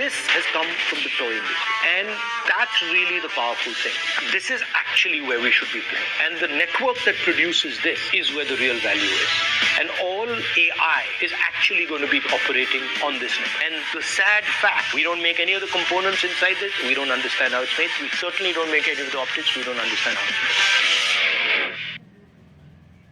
this has come from the toy industry. And that's really the powerful thing. This is actually where we should be playing. And the network that produces this is where the real value is. And all AI is actually going to be operating on this network. And the sad fact, we don't make any of the components inside this. We don't understand how it's made. We certainly don't make any of the optics. We don't understand how it's made.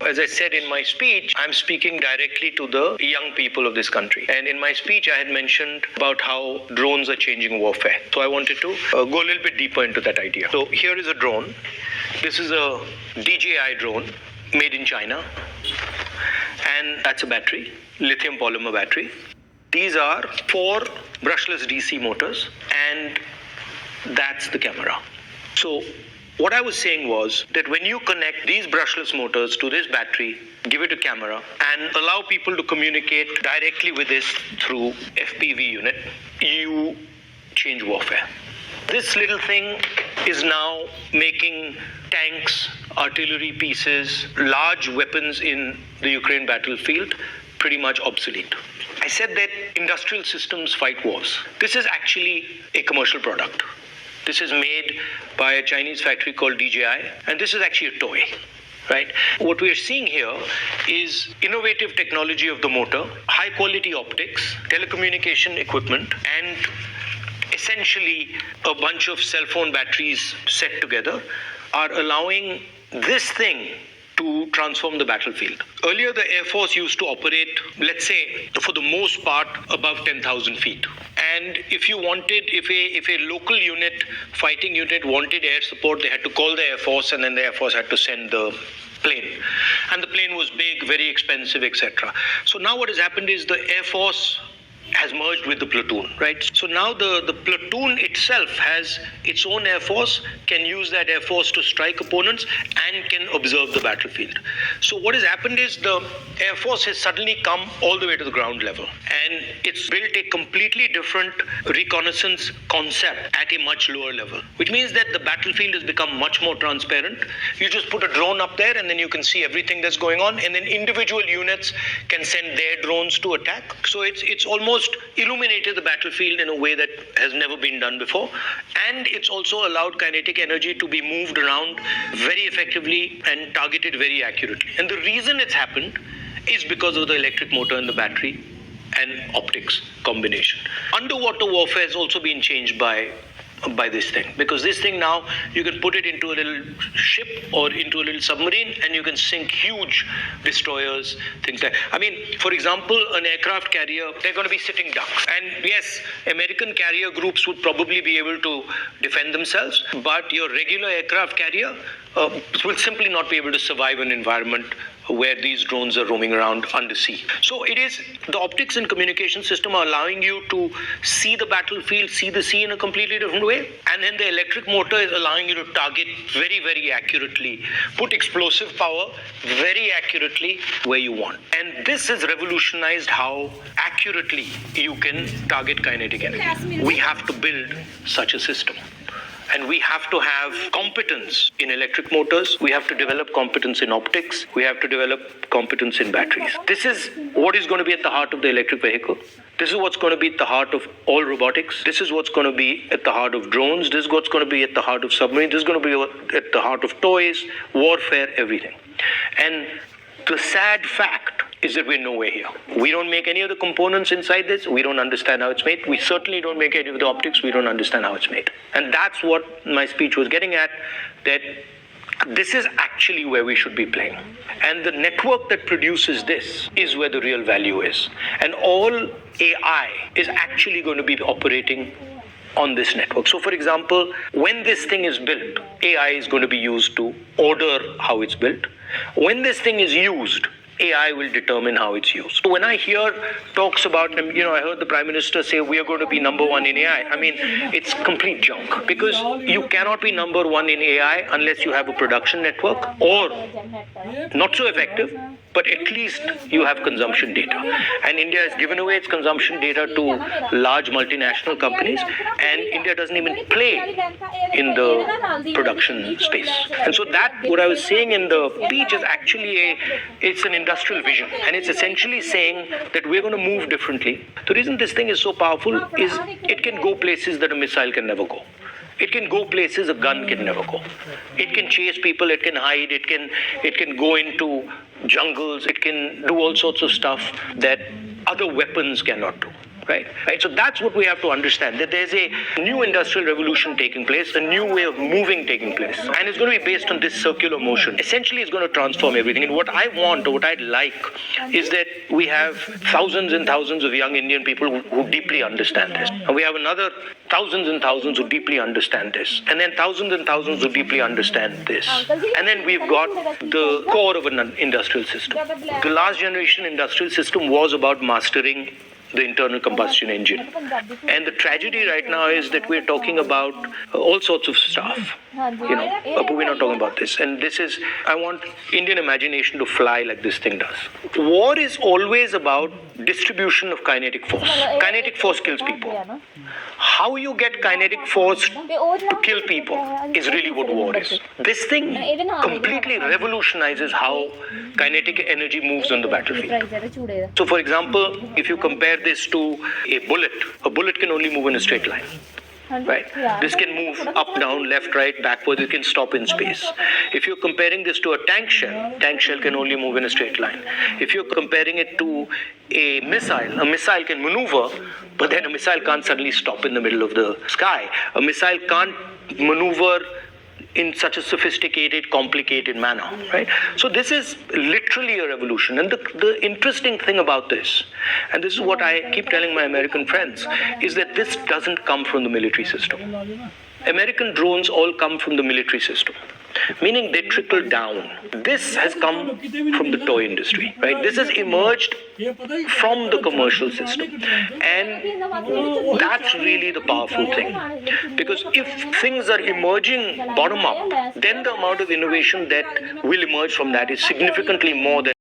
As I said in my speech, I'm speaking directly to the young people of this country. And in my speech, I had mentioned about how drones are changing warfare. So I wanted to go a little bit deeper into that idea. So here is a drone. This is a DJI drone made in China. And that's a battery, lithium polymer battery. These are 4 brushless DC motors, and that's the camera. So what I was saying was that when you connect these brushless motors to this battery, give it a camera, and allow people to communicate directly with this through FPV unit, you change warfare. This little thing is now making tanks, artillery pieces, large weapons in the Ukraine battlefield pretty much obsolete. I said that industrial systems fight wars. This is actually a commercial product. This is made by a Chinese factory called DJI, and this is actually a toy, right? What we are seeing here is innovative technology of the motor, high quality optics, telecommunication equipment, and essentially a bunch of cell phone batteries set together are allowing this thing to transform the battlefield. Earlier, the Air Force used to operate, let's say, for the most part, above 10,000 feet. And if you wanted, if a local unit, fighting unit wanted air support, they had to call the Air Force, and then the Air Force had to send the plane. And the plane was big, very expensive, etc. So now what has happened is the Air Force has merged with the platoon, right? So now the platoon itself has its own air force, can use that air force to strike opponents, and can observe the battlefield. So what has happened is the air force has suddenly come all the way to the ground level, and it's built a completely different reconnaissance concept at a much lower level, which means that the battlefield has become much more transparent. You just put a drone up there, and then you can see everything that's going on, and then individual units can send their drones to attack. So it's almost illuminated the battlefield in a way that has never been done before, and it's also allowed kinetic energy to be moved around very effectively and targeted very accurately. And the reason it's happened is because of the electric motor and the battery and optics combination. Underwater warfare has also been changed by this thing, because this thing now, you can put it into a little ship or into a little submarine, and you can sink huge destroyers, things like, I mean, for example, an aircraft carrier, they're going to be sitting ducks. And yes, American carrier groups would probably be able to defend themselves, but your regular aircraft carrier will simply not be able to survive an environment where these drones are roaming around undersea. So it is, the optics and communication system are allowing you to see the battlefield, see the sea in a completely different way. And then the electric motor is allowing you to target very, very accurately, put explosive power very accurately where you want. And this has revolutionized how accurately you can target kinetic energy. We have to build such a system. And we have to have competence in electric motors. We have to develop competence in optics. We have to develop competence in batteries. This is what is going to be at the heart of the electric vehicle. This is what's going to be at the heart of all robotics. This is what's going to be at the heart of drones. This is what's going to be at the heart of submarines. This is going to be at the heart of toys, warfare, everything. And the sad fact is that we're nowhere here. We don't make any of the components inside this. We don't understand how it's made. We certainly don't make any of the optics. We don't understand how it's made. And that's what my speech was getting at, that this is actually where we should be playing. And the network that produces this is where the real value is. And all AI is actually going to be operating on this network. So for example, when this thing is built, AI is going to be used to order how it's built. When this thing is used, AI will determine how it's used. So when I hear talks about, I heard the Prime Minister say we are going to be number one in AI. I mean, it's complete junk, because you cannot be number one in AI unless you have a production network, or not so effective, but at least you have consumption data. And India has given away its consumption data to large multinational companies, and India doesn't even play in the production space. And so that, what I was saying in the speech, is actually it's an industrial vision, and it's essentially saying that we're going to move differently. The reason this thing is so powerful is it can go places that a missile can never go. It can go places a gun can never go. It can chase people, it can hide, it can go into jungles, it can do all sorts of stuff that other weapons cannot do. Right. So that's what we have to understand, that there's a new industrial revolution taking place, a new way of moving taking place. And it's going to be based on this circular motion. Essentially, it's going to transform everything. And what I want, or what I'd like, is that we have thousands and thousands of young Indian people who deeply understand this. And we have another thousands and thousands who deeply understand this. And then thousands and thousands who deeply understand this. And then we've got the core of an industrial system. The last generation industrial system was about mastering the internal combustion engine. And the tragedy right now is that we're talking about all sorts of stuff, but we're not talking about this. And this is, I want Indian imagination to fly like this thing does. War is always about distribution of kinetic force. Kinetic force kills people. How you get kinetic force to kill people is really what war is. This thing completely revolutionizes how kinetic energy moves on the battlefield. So for example, if you compare this to a bullet can only move in a straight line. Right. This can move up, down, left, right, backwards. It can stop in space. If you're comparing this to a tank shell can only move in a straight line. If you're comparing it to a missile can maneuver, but then a missile can't suddenly stop in the middle of the sky. A missile can't maneuver in such a sophisticated, complicated manner, right? So this is literally a revolution. And the interesting thing about this, and this is what I keep telling my American friends, is that this doesn't come from the military system. American drones all come from the military system, meaning they trickle down. This has come from the toy industry, right? This has emerged from the commercial system. And that's really the powerful thing. Because if things are emerging bottom up, then the amount of innovation that will emerge from that is significantly more than